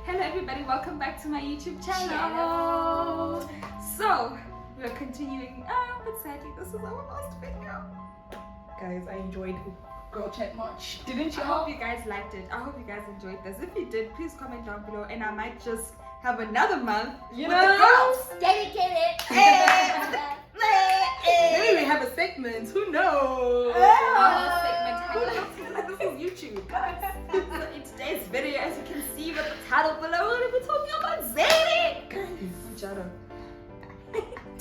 Hello everybody, welcome back to my YouTube channel. Channel. So, we're continuing, but sadly this is our last video. Guys, I enjoyed Girl Chat much. Didn't I you? hope you guys liked it. I hope you guys enjoyed this. If you did, please comment down below and I might just have another month with the girls. Dedicated. Maybe we have a segment. Who knows? This is YouTube, guys. So in today's video, as you can see with the title below, we're going to be talking about dating. Guys,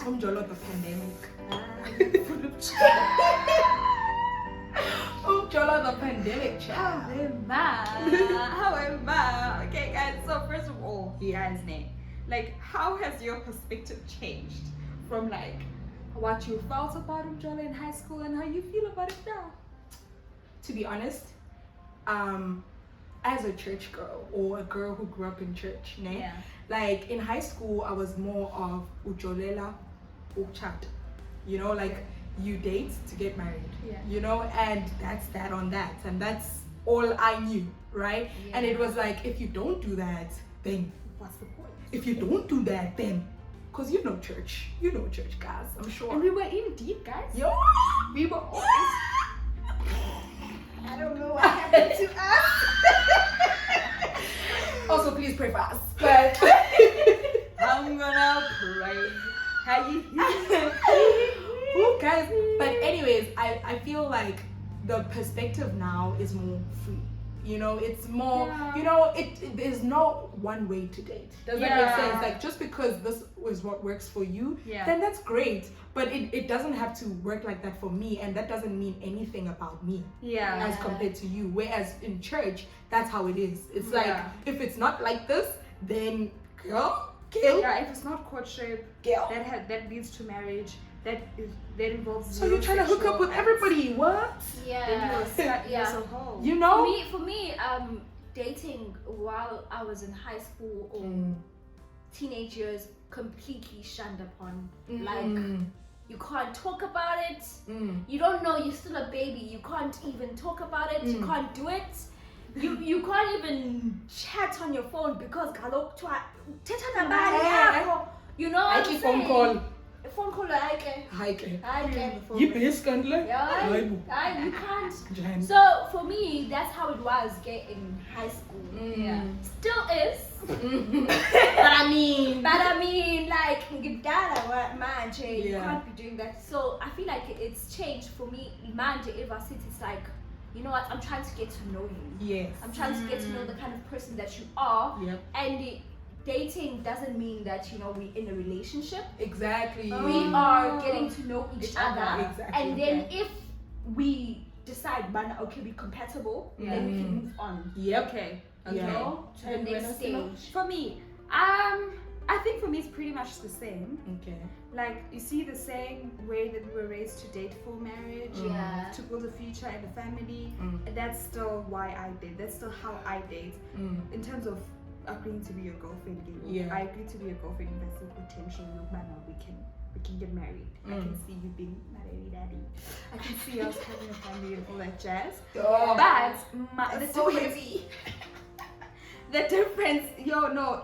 I'm Jolo the pandemic. I'm Jolo the pandemic, child. However, okay guys, so first of all, guys, like, how has your perspective changed from like what you felt about Umjola in high school and how you feel about it now? To be honest, as a church girl or a girl who grew up in church, like in high school, I was more of ujolela, uchat. You know, like you date to get married. You know, and that's that on that, and that's all I knew, right? And it was like, if you don't do that, then What's the point? if you don't do that, then, cause you know church, guys, I'm sure. And we were in deep, guys. Yo, We were always. I don't know what happened to us. Also, please pray for us. But I'm gonna pray. How you? Ooh, guys. But anyways, I feel like the perspective now is more free. You know, it's more. You know, there's no one way to date. Does that make sense? Like, just because this is what works for you, then that's great. But it doesn't have to work like that for me, and that doesn't mean anything about me. As compared to you. Whereas in church, that's how it is. It's like, if it's not like this, then girl, kill. Yeah, if it's not courtship, Girl. that leads to marriage. That involves. So you're trying to hook up with everybody? What? Yeah. You know? For me, dating while I was in high school or teenage years completely shunned upon. Like, you can't talk about it. You don't know, you're still a baby. You can't even talk about it. You can't do it. You can't even chat on your phone because you know what I'm saying? phone call. Phone call like You best scandal. you can't. So for me, that's how it was in high school. Still is. But I mean, like, you can't be doing that. So I feel like it's changed for me. Ever since it's like, you know what? I'm trying to get to know you. Yes. I'm trying to get to know the kind of person that you are. And dating doesn't mean that, you know, we're in a relationship. Exactly. We are getting to know each other. Exactly. And then if we decide, okay, we're compatible, then we can move on. Okay. You know, to the next stage. For me, I think for me it's pretty much the same. Okay. Like, you see, the same way that we were raised to date for marriage, to build a future and a family. And that's still why I date. That's still how I date. In terms of agreeing to be your girlfriend again. I agree to be your girlfriend. That's the potential. We can get married. I can see you being married, daddy. I can see us having a family and all that jazz. But the difference,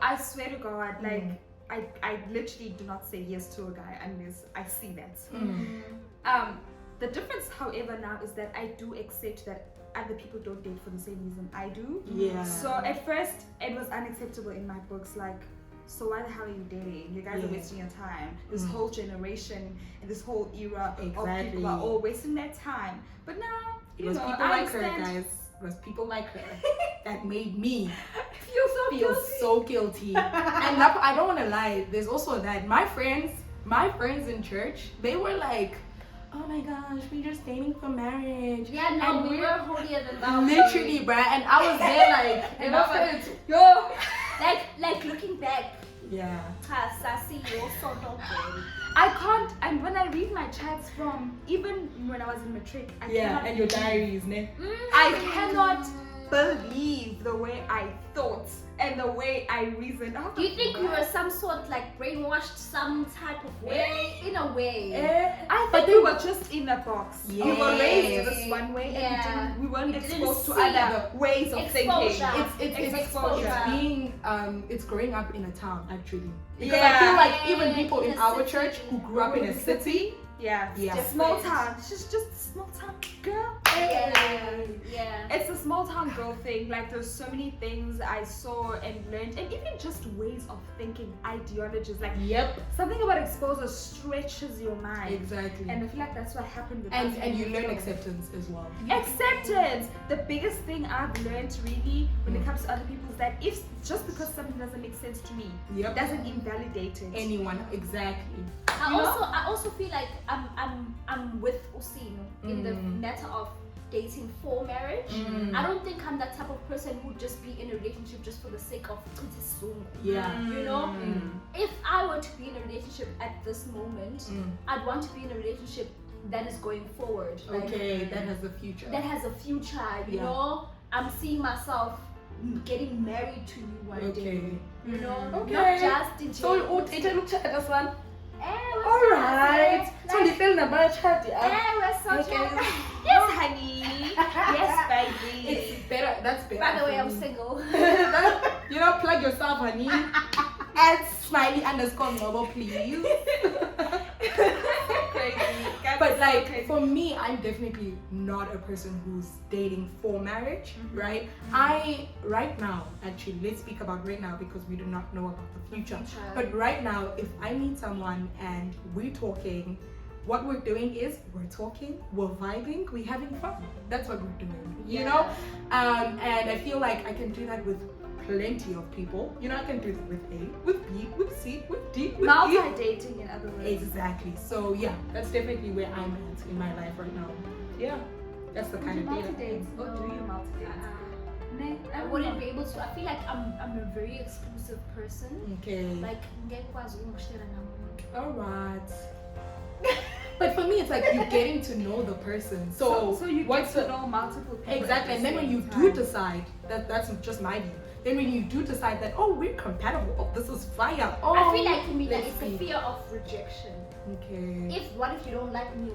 I swear to God, like, I literally do not say yes to a guy unless I see that. The difference, however, now is that I do accept that other people don't date for the same reason I do. So at first, it was unacceptable in my books. Like, so why the hell are you dating? You guys are wasting your time. This whole generation and this whole era of people are all wasting their time. But now, It was people like her, guys. It was people like her that made me feel so guilty. And I don't want to lie. There's also that my friends in church, they were like, oh my gosh, we're just dating for marriage. Yeah, no, and we were holier than thou. Literally, bruh. And I was there like, and my friends, like looking back. Sassy, you're so dumb. I can't, and when I read my chats from even when I was in matric, I cannot and your diaries, ne? I cannot believe the way I thought and the way I reasoned. Do you think we were some sort like brainwashed some type of way? In a way. I think we were just in a box. We were raised Yes. this one way, Yeah. and we weren't We didn't exposed to see other ways of thinking. exposure. It's exposure. being it's growing up in a town actually. Because Yeah. I feel like even Yeah, people in in a our city. church who grew up in a city. Yeah. Yeah. Small town. She's just a small town girl. Yeah. It's a small town girl thing. Like there's so many things I saw and learned, and even just ways of thinking, ideologies. Like Yep. something about exposure stretches your mind. Exactly. And I feel like that's what happened with And us. you learn acceptance as well. Acceptance. The biggest thing I've learned really when it comes to other people is that if just because something doesn't make sense to me, Yep. doesn't invalidate it. Anyone exactly. I also feel like I'm with Usino in the matter of dating for marriage. I don't think I'm that type of person who would just be in a relationship just for the sake of kutisung. Yeah. You know, if I were to be in a relationship at this moment, I'd want to be in a relationship that is going forward. Like, Okay, that has a future. that has a future. You Yeah. know, I'm seeing myself getting married to you one day. Okay. You know, Okay. not just in So it looks at this one. we're Alright. So like, the film about chat. we're so Okay. Yes, honey. Yes, baby. It's better. That's better. By the way, for I'm me. single. You know, plug yourself, honey. At smiley_noble, please. Crazy. Guys, But it's so like crazy. for me, I'm definitely not a person who's dating for marriage, right? I right now, actually, let's speak about right now because we do not know about the future. future. But right now, if I meet someone and we're talking, what we're doing is we're talking, we're vibing, we're having fun. That's what we're doing, you know. And I feel like I can do that with plenty of people. You know, I can do that with A, with B, with C, with D, with E. multi-dating in other words. Exactly. So yeah, that's definitely where I'm at in my life right now. Yeah, that's the kind of date. Multi-date. Or do you multi-date? I wouldn't be able to. I feel like I'm a very exclusive person. Okay. Like ngekwazi ukushare namuntu. All right. But for me, it's like you're getting to know the person. So you what's get to the know multiple people. exactly? at And the then when same you time. do decide that's just my view. Then when you do decide that we're compatible, this is fire. I feel like for me that let's it's the see. fear of rejection. Okay. What if you don't like me?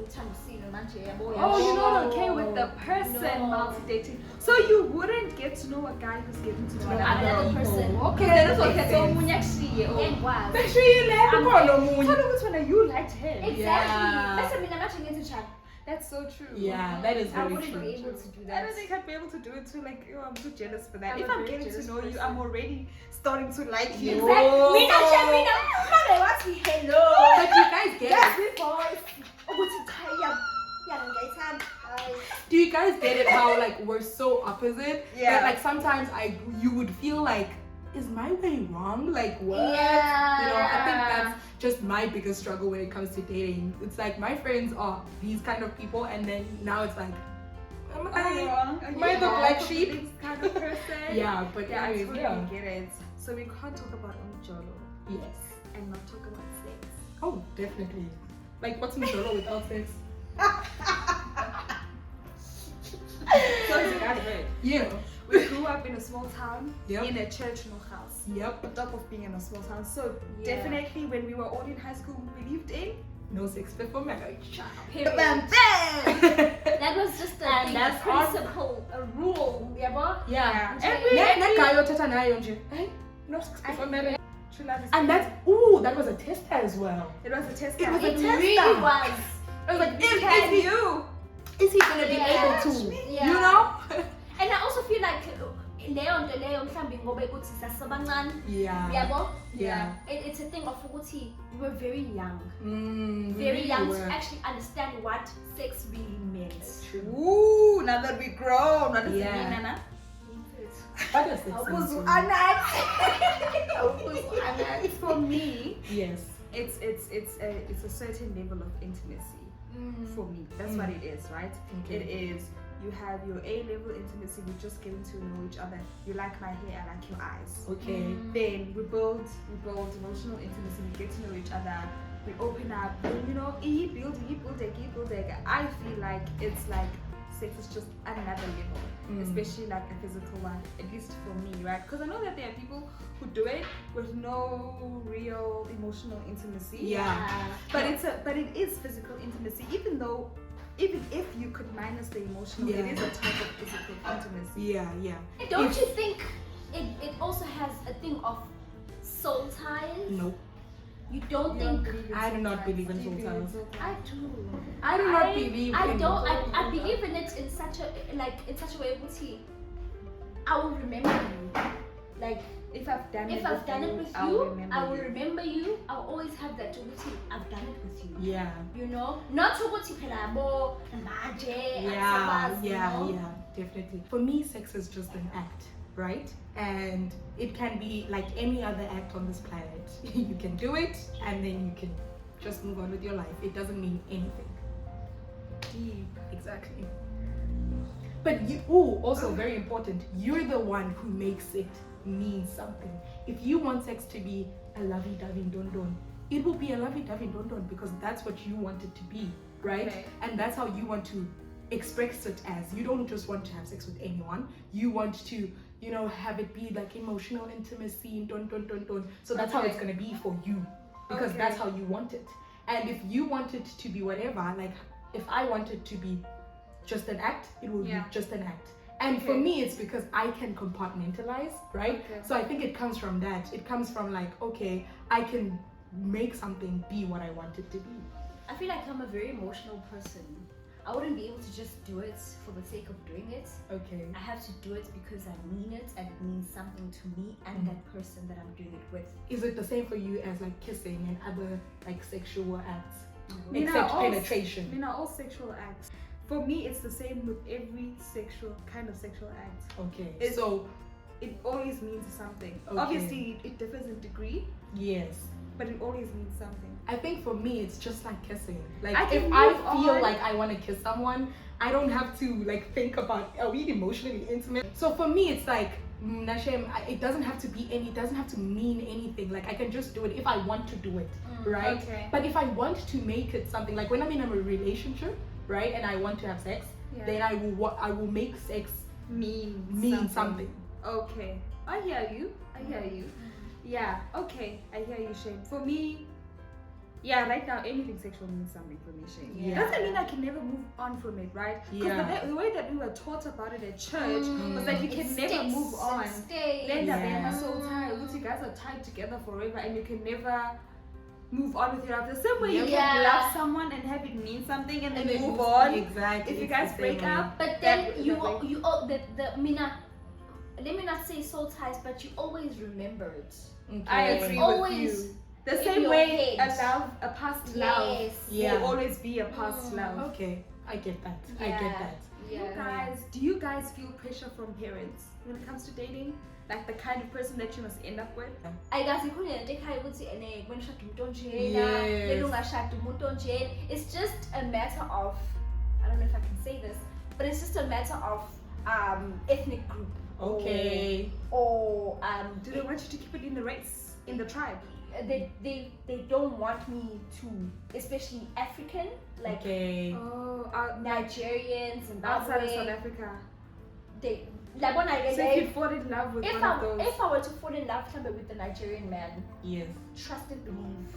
See no man. Oh, you're not okay with the person No. multi-dating. So you wouldn't get to know a guy who's getting to know Another other person. people. Okay, then that's okay. Makes So sense. Munya actually, Ngekwazi. Make sure you let I'm go. Tell me which one you liked him. Exactly. Yeah. That's what I'm actually into chat. That's so true. Yeah, that is I very wouldn't true. be able to do I that. don't think I'd be able to do it too. Like, I'm too jealous for that. I'm If a I'm very getting to jealous know you, person. I'm already starting to like you. Whoa. Me not chat. Me not. Mother, what's the hello? But you guys get Yes, it. we boys. Oh, what's it? Yeah, Do you guys get it how like we're so opposite? Yeah. That like sometimes you would feel like, is my way wrong? Like what? Yeah. You know, I think that's just my biggest struggle when it comes to dating. It's like my friends are these kind of people, and then now it's like, am I wrong? Am I the black sheep? This kind of person. Yeah, but Yeah, I anyways, totally yeah. get it. So we can't talk about Umjolo Yes. and not talk about sex. Oh, definitely. Like what's Mjolo without sex? So as you guys heard, Yeah. we grew up in a small town, Yep. in a church, no house. Yep. On top of being in a small town. So Yeah. definitely when we were all in high school, we believed in No sex before marriage. Period. bam. That was just a And thing, a that's all- principle, a rule. Yeah, Yeah. Every Nekayo teta nayo nje. Hey, no sex before marriage. true love is And that's that was a tester as well. it was a test. It was a it tester. really was. I was like, It's you. is he gonna be Yeah. able to? Yeah. You know? And I also feel like leyo nto leyo mhlawumbi ngoba ukuthi sasebancane Yeah. yabo Yeah. it's a thing of ukuthi we were very young We very really young were. to actually understand what sex really meant. True. Ooh, now that we grown, what does Yeah. it mean, Nana? What does sex mean to you? For me, Yes. it's a certain level of intimacy. For me, that's what it is, right? Okay. It is. You have your A-level intimacy. We're just getting to know each other. You like my hair, I like your eyes. Okay. Then we build emotional intimacy. We get to know each other. We open up. And, you know, build. I feel like it's like sex is just another level, especially like a physical one, at least for me, right? Because I know that there are people who do it with no real emotional intimacy. Yeah. But it is physical intimacy, even if you could minus the emotional, it is a type of physical intimacy. Yeah. Don't you think it also has a thing of soul ties? Nope. You don't You don't think? believe in I do soul not ties. believe in Do you soul believe in ties. soul I ties? do. I do not believe I in don't. I believe in it in such a way, Buti. I will remember you. Like If I've done if it I've done it with I'll you, remember I will you. remember you. I'll always have that Buti. I've done it with you. Yeah. You know, not Buti pelabo, maje, Yeah, definitely. For me, sex is just an act, right? And it can be like any other act on this planet. You can do it and then you can just move on with your life. It doesn't mean anything. Deep. Exactly. But also very important, you're the one who makes it mean something. If you want sex to be a lovey-dovey don-don, it will be a lovey-dovey don-don because that's what you want it to be, right? Okay. And that's how you want to express it as. You don't just want to have sex with anyone. You want to, have it be like emotional intimacy, don. So that's how it's gonna be for you because that's how you want it. And if you want it to be whatever, like if I want it to be just an act, it will be just an act. And for me, it's because I can compartmentalize, right? Okay. So I think it comes from that. It comes from like, okay, I can make something be what I want it to be. I feel like I'm a very emotional person. I wouldn't be able to just do it for the sake of doing it. Okay. I have to do it because I mean it and it means something to me and that person that I'm doing it with. Is it the same for you as like kissing and other like sexual acts? Mean, Except all- penetration. all sexual acts. For me, it's the same with every kind of sexual act. Okay. So it always means something. Okay. Obviously, it differs in degree, Yes. but it always means something. I think for me, it's just like kissing. Like I can if I move feel on. like I want to kiss someone, I don't have to like think about, are we emotionally intimate? So for me, it's like, Nashem, it doesn't have to be it doesn't have to mean anything. Like I can just do it if I want to do it, right? Okay. But if I want to make it something, like when I'm in a relationship, right, and I want to have sex, then I will make sex mean something. Okay. I hear you. Yeah, okay. I hear you, Shane. For me, right now anything sexual means something for me, Shane. Yeah. Doesn't mean I can never move on from it, right? Because Yeah. the way that we were taught about it at church was that you can never move on. Then Yeah. the soul tie, which you guys are tied together forever and you can never move on with your life. The same way you Yeah. can love someone and have it mean something and then then move on. Exactly. If you it's guys the break same way. up, But that- then you that way- let me not say soul ties, but you always remember it. Okay. I It's agree always with you. The in same your way head. a past love Yes. Yeah. will always be a past love. Okay, I get that. I Yeah. get that. Do you guys feel pressure from parents when it comes to dating? Like the kind of person that you must end up with? ayikaze ikhona lento ekhaya ukuthi ene when ushada umuntu onjena Yes. lelo ungashada umuntu onjena. It's just a matter of, I don't know if I can say this, but it's just a matter of ethnic group. Okay. Or Do they want you to keep it in the race, in the tribe? they don't want me to, especially African, like Okay. Oh, Nigerians and outside of South Africa. they like when I So if you fall in love with one of those, if I were to fall in love with the Nigerian man, Yes. trust and believe,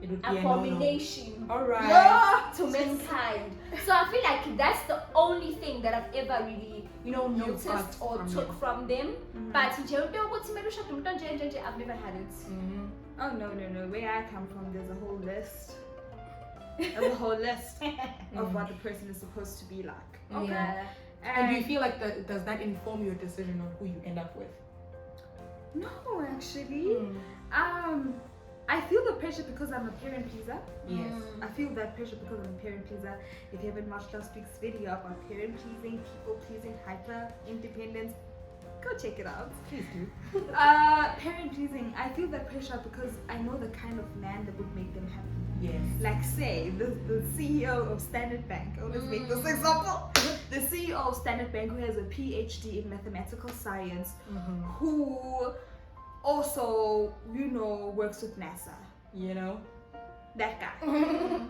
It would be a no-no. abomination All right. yeah, to mankind. So I feel like that's the only thing that I've ever really, got noticed or from took them. from them. But nje into yokuthi kumele ushade umuntu onje, I've never had it. Oh no. Where I come from, there's a whole list. There's a whole list of what the person is supposed to be like. Okay. Yeah. And do you feel like does that inform your decision on who you end up with? No, actually. I feel the pressure because I'm a parent pleaser. Yes. I feel that pressure because I'm a parent pleaser. If you haven't watched last week's video about parent pleasing, people pleasing, hyper independence, go check it out. Please do. Parent pleasing, I feel that pressure because I know the kind of man that would make them happy. Yes. Like say the CEO of Standard Bank. I always make this example. The CEO of Standard Bank who has a PhD in mathematical science, who also, works with NASA. You know? That guy.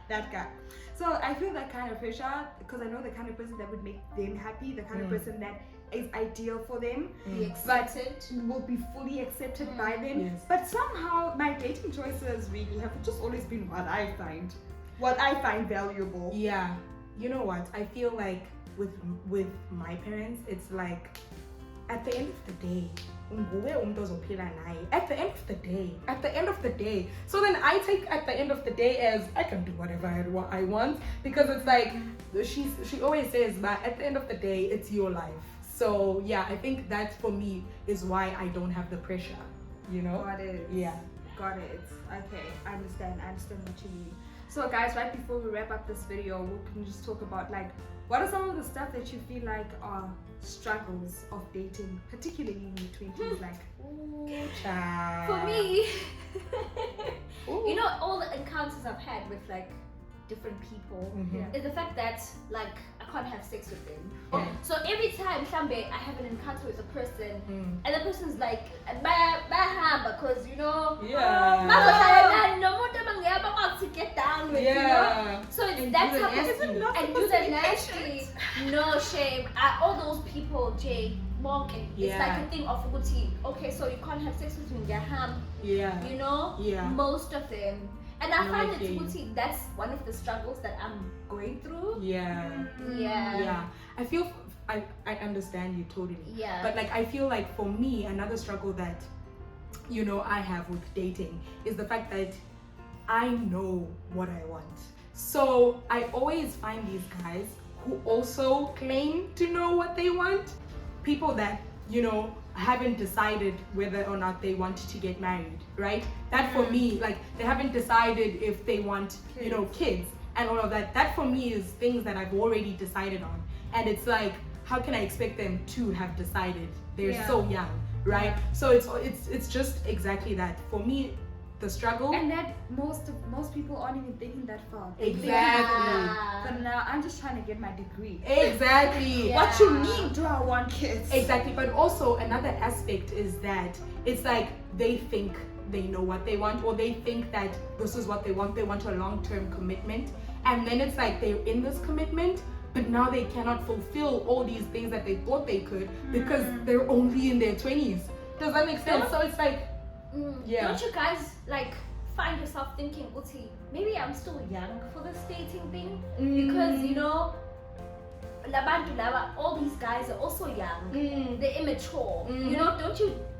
that guy. So I feel that kind of pressure because I know the kind of person that would make them happy, the kind of person that is ideal for them, Be accepted. will be fully accepted by them. Yes. But somehow my dating choices really have just always been what I find valuable. Yeah, you know what? I feel like with my parents, it's like at the end of the day, at the end of the day. So then I take at the end of the day as I can do whatever I want, because it's like she always says, but at the end of the day, it's your life. So yeah, I think that for me is why I don't have the pressure, you know? Got it. Yeah. Got it. Okay, I understand what you mean. So guys, right before we wrap up this video, we can just talk about like what are some of the stuff that you feel like are struggles of dating, particularly in your 20s, like For me, you know, all the encounters I've had with like different people is the fact that like I can't have sex with them. Yeah. So every time Shambe, I have an encounter with a person and the person's like bye because you know to get down with, you know? So it's that do the type of nasty. and do the nasty. No shame. All those people, Jay, mocking. It's like a thing of Uguti. Okay, so you can't have sex with me, you know? Yeah. Most of them. And I find that Okay. Uguti, that's one of the struggles that I'm going through. Yeah. Yeah. I feel I understand you totally. Yeah. But like I feel like for me, another struggle that you know I have with dating is the fact that I know what I want. So I always find these guys who also claim to know what they want. People that, you know, haven't decided whether or not they want to get married, right? That for me, like they haven't decided if they want, you know, kids and all of that. That for me is things that I've already decided on. And it's like, how can I expect them to have decided? They're so young, right? So it's just exactly that. For me, the struggle. and that most people aren't even thinking that far. Exactly. But now I'm just trying to get my degree. Exactly. Yeah. What you mean do I want kids? Exactly. But also another aspect is that it's like they think they know what they want, or they think that this is what they want. They want a long-term commitment. And then it's like they're in this commitment, but now they cannot fulfill all these things that they thought they could because they're only in their 20s. Does that make sense? So it's like, Don't you guys like find yourself thinking, Uti, maybe I'm still young for this dating thing? Because you know, all these guys are also young. They're immature. You know,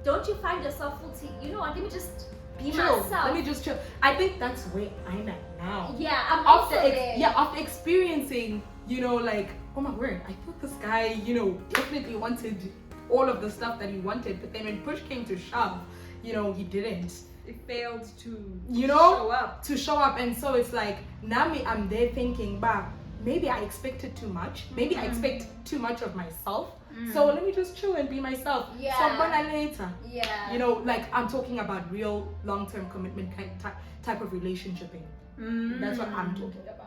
don't you find yourself, Uti, you know what, let me just be chill. myself. Let me just chill. I think that's where I'm at now. Yeah, I'm also there. After experiencing, you know, like, oh my word, I thought this guy, you know, definitely wanted all of the stuff that he wanted, but then when push came to shove, you know, he didn't. It failed to show up. And so it's like, now I'm there thinking, bah, maybe I expected too much. Maybe I expect too much of myself. So let me just chill and be myself. Yeah. So but later. Yeah. You know, like I'm talking about real long-term commitment type of relationshiping. That's what I'm talking about.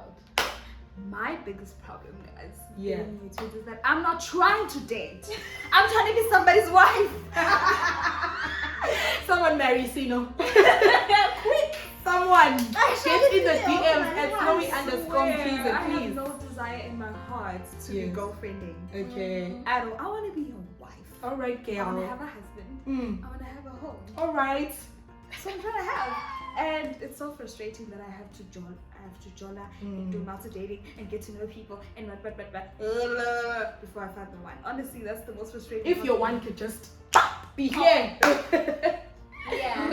My biggest problem, guys, Yeah. in my 20s is that I'm not trying to date. I'm trying to be somebody's wife. Someone marry Sino. Quick. Someone get in the DMs at I Chloe swear, _Keys, I have please. no desire in my heart to be Yes. girlfriending Okay. at all. I want to be your wife. All right, I want to girl. have a husband. I want to have a home. All right. So I'm trying to have. And it's so frustrating that I have to jolla and do lots of dating and get to know people and but before I find the one. Honestly, that's the most frustrating. If your one could just be here. Yeah.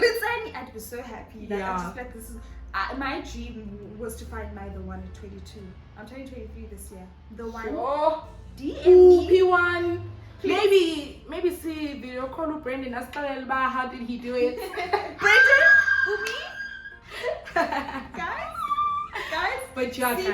I'd be so happy. Like, I Yeah. just like this is my dream was to find the one at 22. I'm turning 23 this year. The one. Oh, DM ooh, me. P1. Maybe see video call Brendan. How did he do it? Brendan? Who, me? Guys? But yeah, guys.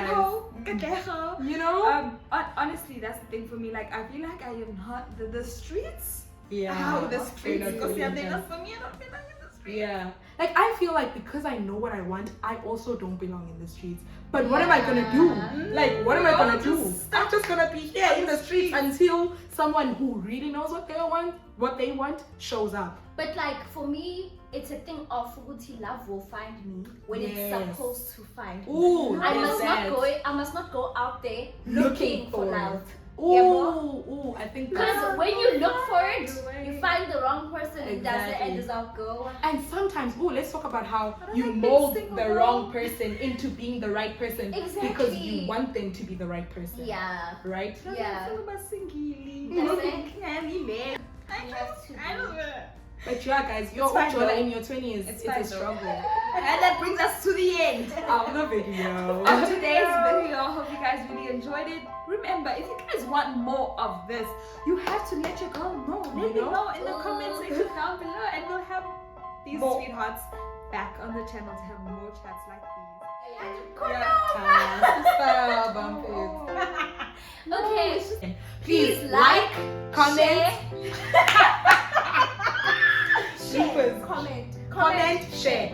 Sipo, You know? honestly, that's the thing for me. Like, I feel like I am not the streets. Yeah. How the I streets? know Because what yeah, you they mean. not for me. I don't feel like in the streets. Yeah. Like I feel like because I know what I want, I also don't belong in the streets. But what am I gonna do? Like what am I gonna do? I'm just gonna be here in the streets until someone who really knows what they want what they want shows up. But like for me, it's a thing of Uguti love will find me when Yes. it's supposed to find me. Ooh, I there's must that. not go out there Looking looking for for it. love. Ooh, I think that's... Because when you look for it, Right. you find the wrong person and that's the Exactly. end result go. And sometimes, let's talk about how I don't you like being mold single, the though. wrong person into being the right person because Exactly. you want them to be the right person. Yeah. Right? Yeah. That's it. That's it. You have to be. But yeah, guys, you're It's fine, though. in your 20s. It's It's fine, a though. struggle. And that brings us to the end Of the video. of today's video. Hope you guys really enjoyed it. Remember, if you guys want more of this, you have to let your girl know. Let me know in the comment section down below, and we'll have these More. sweethearts back on the channel to have more chats like these. Okay. Please like, comment, share, share, comment, comment, share.